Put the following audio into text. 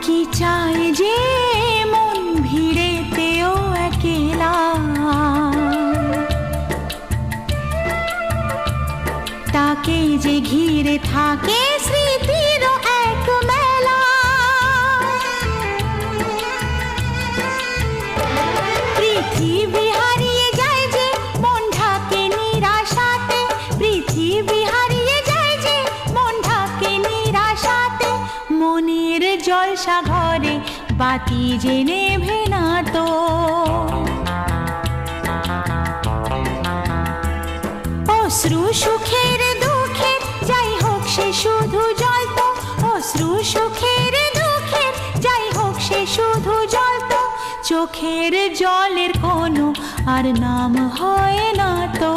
কি চায় যে মন ভিড়েতেও একেলা, তাকে যে ঘিরে থাকে স্মৃতির এক মেলা। পৃথিবী হারিয়ে যায় যে মন ঢাকে নিরাশাতে, পৃথিবী হারিয়ে যায় যে মন ঢাকে নিরাশাতে। মনের জলসা ঘরে বাতি যে নেভে না তো, অশ্রু সুখের দুঃখের যাই হোক সে শুধু জ্বলতো, অশ্রু সুখের দুঃখের যাই হোক সে শুধু জ্বলতো। চোখের জলের কোনো আর নাম হয় না তো।